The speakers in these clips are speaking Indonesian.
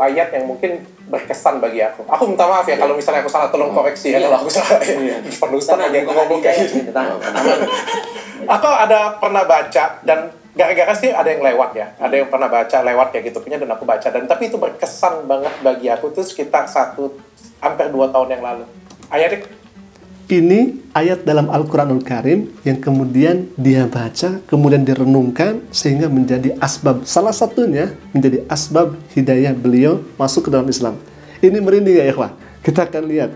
ayat yang mungkin berkesan bagi aku. Aku minta maaf ya kalau misalnya aku salah, tolong koreksi ya kalau aku salah. Perlu Ustaz aja aku ngomong kayak gitu. Aku ada pernah baca dan gara-gara sih ada yang lewat ya. Ada yang pernah baca lewat ya gitu punya dan aku baca, dan tapi itu berkesan banget bagi aku tuh sekitar hampir 2 tahun yang lalu. Ayat ini ayat dalam Al-Quranul Karim yang kemudian dia baca, kemudian direnungkan sehingga menjadi asbab, salah satunya menjadi asbab hidayah beliau masuk ke dalam Islam. Ini merinding ya ikhwah. Kita akan lihat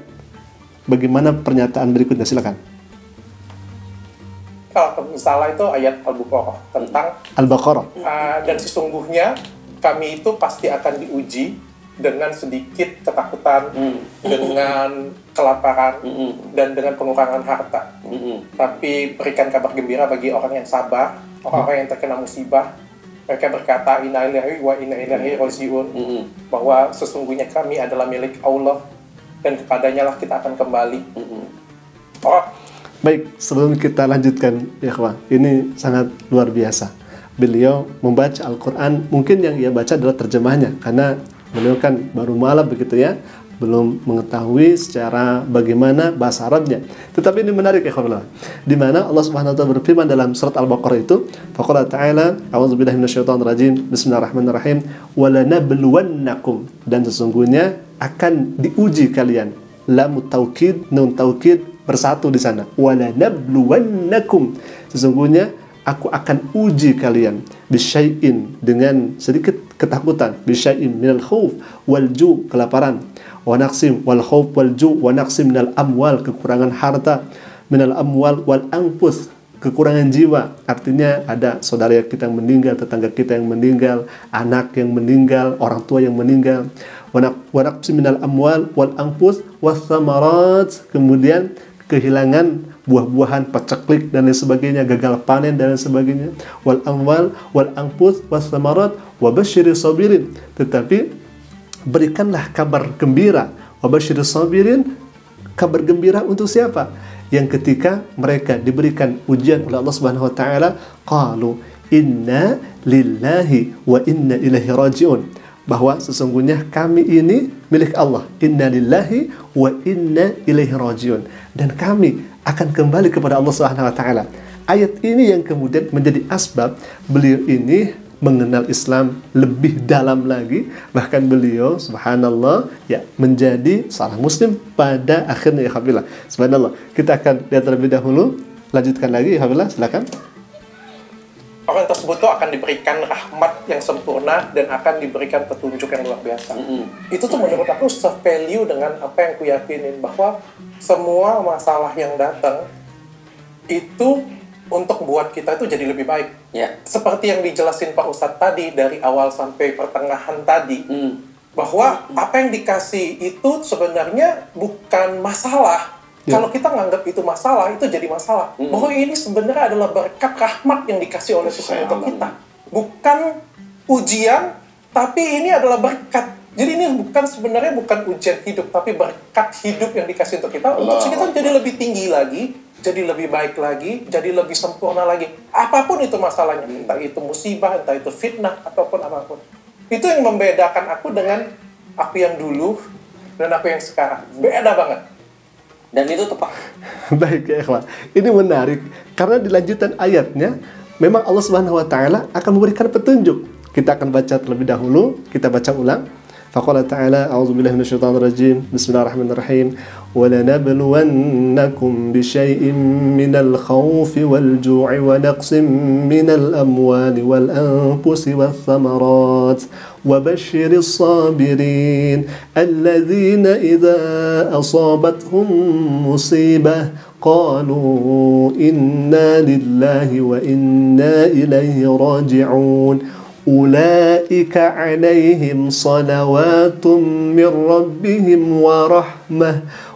bagaimana pernyataan berikutnya, silakan. Kalau misalnya itu ayat Al-Baqarah tentang Al-Baqarah. Dan sesungguhnya kami itu pasti akan diuji dengan sedikit ketakutan, dengan kelaparan, dan dengan pengurangan harta. Tapi berikan kabar gembira bagi orang yang sabar, orang-orang yang terkena musibah. Mereka berkata, inna lillahi wa inna ilaihi raji'un, bahwa sesungguhnya kami adalah milik Allah, dan kepadanya lah kita akan kembali. Baik, sebelum kita lanjutkan, ya kawan, ini sangat luar biasa. Beliau membaca Al-Quran, mungkin yang ia baca adalah terjemahnya, karena beliau kan baru malam begitu ya, belum mengetahui secara bagaimana bahasa Arabnya. Tetapi ini menarik ya kawan, di mana Allah Subhanahu wa taala berfirman dalam surat Al-Baqarah itu, faqala ta'ala, a'udzubillahi minasyaitonir rajim, bismillahirrahmanirrahim, walanabluwannakum, dan sesungguhnya akan diuji kalian. Lam taukid, nun taukid bersatu di sana. Walanabluwannakum, sesungguhnya aku akan uji kalian bisyai'in, dengan sedikit ketakutan, bisyai'in minal khauf wal ju', kelaparan, wa naqsim wal khauf wal ju' wa naqsim minal amwal, kekurangan harta, minal amwal wal anfus, kekurangan jiwa. Artinya ada saudara kita yang meninggal, tetangga kita yang meninggal, anak yang meninggal, orang tua yang meninggal. Wa naqsim minal amwal wal anfus was samarat, kemudian kehilangan buah-buahan, paceklik dan lain sebagainya, gagal panen dan lain sebagainya. Wal amwal wal anfus was samarat wa basyiris sabirin, tetapi berikanlah kabar gembira, wa basyiris sabirin, kabar gembira untuk siapa? Yang ketika mereka diberikan ujian oleh Allah Subhanahu wa taala, qalu inna lillahi wa inna ilaihi raji'un, bahwa sesungguhnya kami ini milik Allah, inna lillahi wa inna ilaihi raji'un, dan kami akan kembali kepada Allah Subhanahu wa taala. Ayat ini yang kemudian menjadi asbab beliau ini mengenal Islam lebih dalam lagi, bahkan beliau subhanallah ya menjadi seorang muslim pada akhirnya ya Alhamdulillah. Subhanallah. Kita akan lihat terlebih dahulu, lanjutkan lagi ya Alhamdulillah, silakan. Orang tersebut tuh akan diberikan rahmat yang sempurna dan akan diberikan petunjuk yang luar biasa. Itu tuh menurut aku se-value dengan apa yang aku yakinin, bahwa semua masalah yang datang itu untuk buat kita itu jadi lebih baik. Seperti yang dijelasin Pak Ustadz tadi, dari awal sampai pertengahan tadi, bahwa apa yang dikasih itu sebenarnya bukan masalah. Kalau kita nganggap itu masalah, itu jadi masalah. Bahwa ini sebenarnya adalah berkat rahmat yang dikasih oleh Tuhan untuk kita. Bukan ujian, tapi ini adalah berkat. Jadi ini sebenarnya bukan ujian hidup, tapi berkat hidup yang dikasih untuk kita. Untuk kita jadi lebih tinggi lagi, jadi lebih baik lagi, jadi lebih sempurna lagi. Apapun itu masalahnya, entah itu musibah, entah itu fitnah, ataupun apapun. Itu yang membedakan aku dengan aku yang dulu dan aku yang sekarang. Beda banget. Dan itu tepat. Baik ya ikhwan. Ini menarik karena di lanjutan ayatnya memang Allah Subhanahu wa taala akan memberikan petunjuk. Kita akan baca terlebih dahulu, kita baca ulang. Faqala ta'ala, a'udzubillahi minasyaitonir rajim. Bismillahirrahmanirrahim. Wa lanabluwannakum bisyai'in minal khaufi wal ju'i wa naqsim minal amwali wal anfusi wath thamarat. وبشر الصابرين الذين إذا أصابتهم مصيبة قالوا إنا لله وإنا إليه راجعون أولئك عليهم صلوات من ربهم ورحمة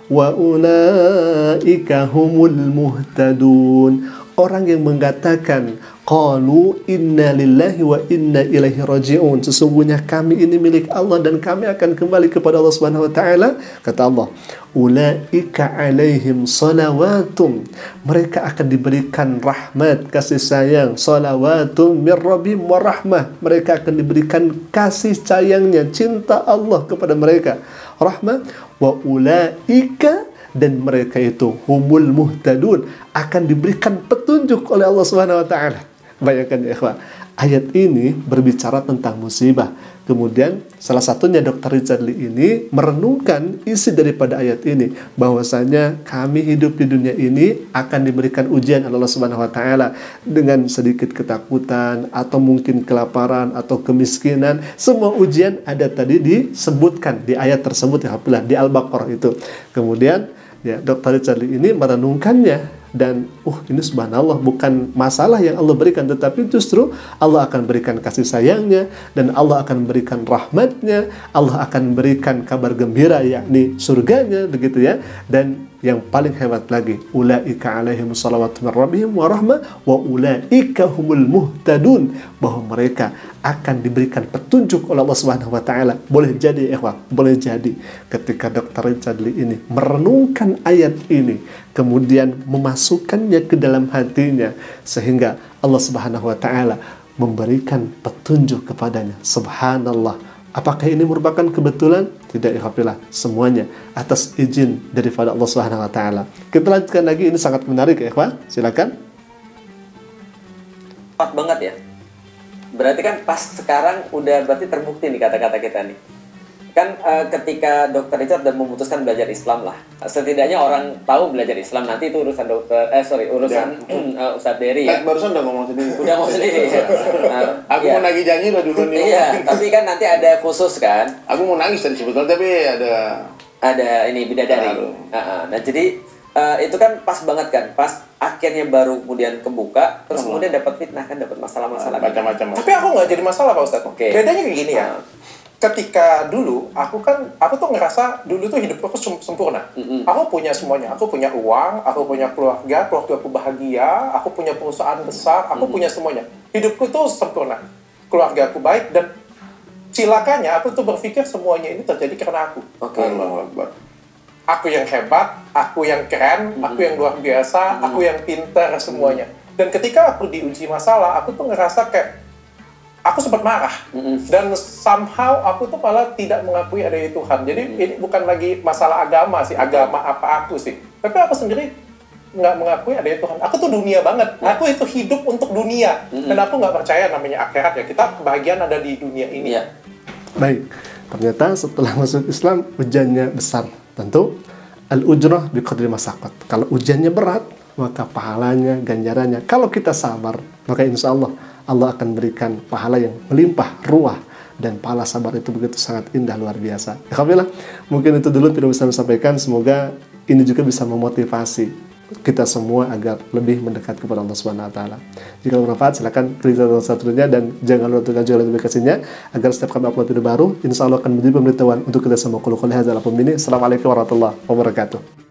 وأولئك هم المهتدون. Orang yang mengatakan qalu inna lillahi wa inna ilaihi raji'un. Sesungguhnya kami ini milik Allah dan kami akan kembali kepada Allah Subhanahu wa taala. Kata Allah, ulaika alaihim salawatum. Mereka akan diberikan rahmat, kasih sayang, salawatum mir rabbihim wa rahmah. Mereka akan diberikan kasih sayangnya, cinta Allah kepada mereka, rahmat. Wa ulaika, dan mereka itu humul muhtadun, akan diberikan petunjuk oleh Allah Subhanahu wa taala. Bayangkan ya ikhwah, ayat ini berbicara tentang musibah. Kemudian salah satunya Dr. Richard Lee ini merenungkan isi daripada ayat ini, bahwasanya kami hidup di dunia ini akan diberikan ujian oleh Allah Subhanahu wa taala dengan sedikit ketakutan atau mungkin kelaparan atau kemiskinan. Semua ujian ada tadi disebutkan di ayat tersebut ya, di Al-Baqarah itu. Kemudian ya, Dr. Richard Lee ini merenungkannya dan ini subhanallah, bukan masalah yang Allah berikan, tetapi justru Allah akan berikan kasih sayangnya, dan Allah akan berikan rahmatnya, Allah akan berikan kabar gembira yakni surganya, begitu ya. Dan yang paling hebat lagi, ulaika alaihim salawatu min rabbihim wa rahmah wa ulaika humul muhtadun, bahwa mereka akan diberikan petunjuk oleh Allah Subhanahu wa taala. Boleh jadi ikhwah, boleh jadi ketika Dr. Richard Lee ini merenungkan ayat ini, kemudian memasukkannya ke dalam hatinya, sehingga Allah Subhanahu wa taala memberikan petunjuk kepadanya. Subhanallah. Apakah ini merupakan kebetulan? Tidak, ikhwafillah, semuanya atas izin daripada Allah Subhanahu wa taala. Kita lanjutkan lagi, ini sangat menarik ya, ikhwah. Silakan. Tepat banget ya. Berarti kan pas sekarang udah berarti terbukti nih kata-kata kita nih. Kan ketika Dr. Richard udah memutuskan belajar Islam lah, setidaknya orang tahu belajar Islam, nanti itu urusan urusan Ustadz Dery ya. Barusan udah ngomong sendiri. Udah ngomong sendiri ya. Aku mau nagih janji udah dulu nih. Iya, tapi kan nanti ada khusus kan. Aku mau nangis tadi sebetulnya, tapi ada ini bidadari. Nah jadi itu kan pas banget kan, pas akhirnya baru kemudian kebuka, terus kemudian dapat fitnah kan, dapat masalah-masalah macam-macam. Tapi aku nggak jadi masalah Pak Ustadz. Oke. Bedanya kayak gini ya. Ketika dulu aku tuh ngerasa dulu tuh hidup aku sempurna. Aku punya semuanya. Aku punya uang, aku punya keluarga aku bahagia, aku punya perusahaan besar, aku punya semuanya. Hidupku tuh sempurna. Keluarga aku baik, dan cilakanya aku tuh berpikir semuanya ini terjadi karena aku. Oke. Aku yang hebat, aku yang keren, aku yang luar biasa, aku yang pintar semuanya. Dan ketika aku diuji masalah, aku tuh ngerasa kayak aku sempat marah, dan somehow aku tuh malah tidak mengakui adanya Tuhan. Jadi ini bukan lagi masalah agama sih, agama apa aku sih, tapi aku sendiri nggak mengakui adanya Tuhan. Aku tuh dunia banget, aku itu hidup untuk dunia, dan aku nggak percaya namanya akhirat ya. Kita kebahagiaan ada di dunia ini. Baik, ternyata setelah masuk Islam ujiannya besar. Tentu al-ujrah biqadri masaqat. Kalau ujiannya berat, maka pahalanya, ganjarannya, kalau kita sabar, maka insya Allah Allah akan berikan pahala yang melimpah ruah, dan pahala sabar itu begitu sangat indah, luar biasa. Alhamdulillah, mungkin itu dulu tidak bisa sampaikan. Semoga ini juga bisa memotivasi kita semua agar lebih mendekat kepada Allah Subhanahu wa taala. Jika bermanfaat, silakan klik tombol subscribe-nya dan jangan lupa tekan juga notifikasinya agar setiap kami upload video baru, insya Allah akan menjadi pemberitahuan untuk kita semua. Assalamualaikum warahmatullahi wabarakatuh.